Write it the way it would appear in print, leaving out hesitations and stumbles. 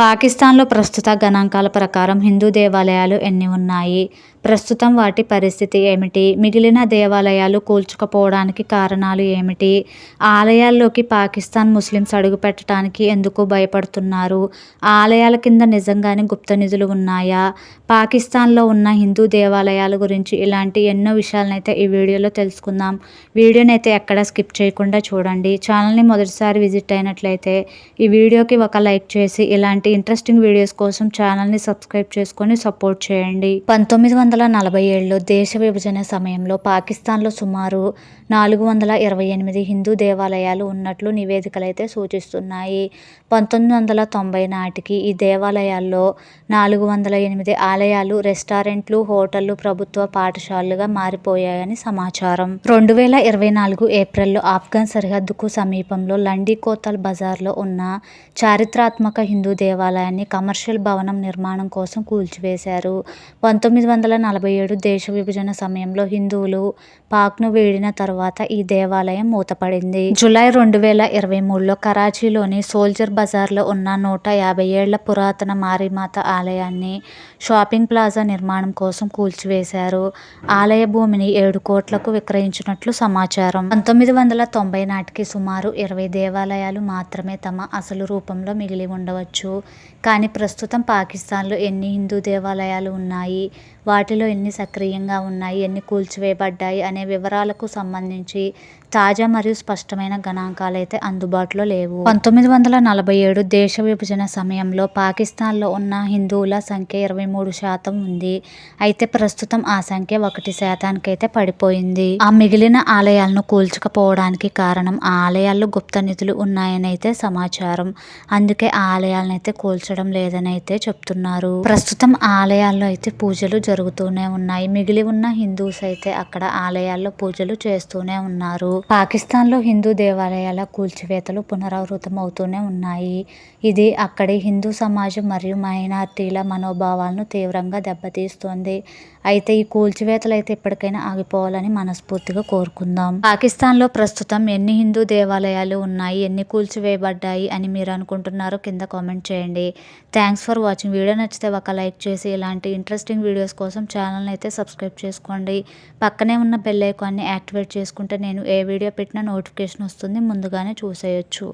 పాకిస్తాన్లో ప్రస్తుత గణాంకాల ప్రకారం హిందూ దేవాలయాలు ఎన్ని ఉన్నాయి? ప్రస్తుతం వాటి పరిస్థితి ఏమిటి? మిగిలిన దేవాలయాలు కూల్చుకుపోవడానికి కారణాలు ఏమిటి? ఆలయాల్లోకి పాకిస్తాన్ ముస్లిమ్స్ అడుగుపెట్టడానికి ఎందుకు భయపడుతున్నారు? ఆలయాల కింద నిజంగానే గుప్త నిధులు ఉన్నాయా? పాకిస్తాన్లో ఉన్న హిందూ దేవాలయాల గురించి ఇలాంటి ఎన్నో విషయాలనైతే ఈ వీడియోలో తెలుసుకుందాం. వీడియోని అయితే ఎక్కడా స్కిప్ చేయకుండా చూడండి. ఛానల్ని మొదటిసారి విజిట్ అయినట్లయితే ఈ వీడియోకి ఒక లైక్ చేసి ఇలాంటి ఇంట్రెస్టింగ్ వీడియోస్ కోసం ఛానల్ని సబ్స్క్రైబ్ చేసుకొని సపోర్ట్ చేయండి. 1947లో దేశ విభజన సమయంలో పాకిస్తాన్లో సుమారు 428 హిందూ దేవాలయాలు ఉన్నట్లు నివేదికలైతే సూచిస్తున్నాయి. 1990 నాటికి ఈ దేవాలయాల్లో 408 ఆలయాలు రెస్టారెంట్లు, హోటళ్లు, ప్రభుత్వ పాఠశాలలుగా మారిపోయాయని సమాచారం. 2024 ఏప్రిల్లో ఆఫ్ఘన్ సరిహద్దుకు సమీపంలో లండి కోతల్ బజార్లో ఉన్న చారిత్రాత్మక హిందూ దేవాలయాన్ని కమర్షియల్ భవనం నిర్మాణం కోసం కూల్చివేశారు. 1947 దేశ విభజన సమయంలో హిందువులు పాక్ను వీడిన తరువాత ఈ దేవాలయం మూతపడింది. జూలై 2023లో కరాచీలోని సోల్జర్ బజార్లో ఉన్న 150 ఏళ్ల పురాతన మారీమాత ఆలయాన్ని షాపింగ్ ప్లాజా నిర్మాణం కోసం కూల్చివేశారు. ఆలయ భూమిని 7 కోట్లకు విక్రయించినట్లు సమాచారం. 1990 నాటికి సుమారు 20 దేవాలయాలు మాత్రమే తమ అసలు రూపంలో మిగిలి ఉండవచ్చు. కానీ ప్రస్తుతం పాకిస్తాన్లో ఎన్ని హిందూ దేవాలయాలు ఉన్నాయి, వాటిలో ఎన్ని సక్రియంగా ఉన్నాయి, ఎన్ని కూల్చివేయబడ్డాయి అనే వివరాలకు సంబంధించి తాజా మరియు స్పష్టమైన గణాంకాలైతే అందుబాటులో లేవు. 1947 దేశ విభజన సమయంలో పాకిస్తాన్లో ఉన్న హిందువుల సంఖ్య 23% ఉంది. అయితే ప్రస్తుతం ఆ సంఖ్య 1%కైతే పడిపోయింది. ఆ మిగిలిన ఆలయాలను కూల్చుకుపోవడానికి కారణం ఆ ఆలయాల్లో గుప్త నిధులు ఉన్నాయని అయితే సమాచారం. అందుకే ఆ ఆలయాలను అయితే కూల్చడం లేదని అయితే చెప్తున్నారు. ప్రస్తుతం ఆ ఆలయాల్లో అయితే పూజలు జరుగుతూనే ఉన్నాయి. మిగిలి ఉన్న హిందూస్ అయితే అక్కడ ఆలయాల్లో పూజలు చేస్తూనే ఉన్నారు. పాకిస్తాన్లో హిందూ దేవాలయాల కూల్చివేతలు పునరావృతం అవుతూనే ఉన్నాయి. ఇది అక్కడి హిందూ సమాజం మరియు మైనారిటీల మనోభావాలను తీవ్రంగా దెబ్బతీస్తోంది. అయితే ఈ కూల్చివేతలు అయితే ఇప్పటికైనా ఆగిపోవాలని మనస్ఫూర్తిగా కోరుకుందాం. పాకిస్తాన్లో ప్రస్తుతం ఎన్ని హిందూ దేవాలయాలు ఉన్నాయి, ఎన్ని కూల్చివేయబడ్డాయి అని మీరు అనుకుంటున్నారో కింద కామెంట్ చేయండి. Thanks for watching. వీడియో నచ్చితే ఒక లైక్ చేసి ఇలాంటి ఇంట్రెస్టింగ్ వీడియోస్ కోసం ఛానల్ని అయితే సబ్స్క్రైబ్ చేసుకోండి. పక్కనే ఉన్న బెల్ ఐకాన్ని యాక్టివేట్ చేసుకుంటే నేను ఏ వీడియో పెట్టినా నోటిఫికేషన్ వస్తుంది, ముందుగానే చూసేయొచ్చు.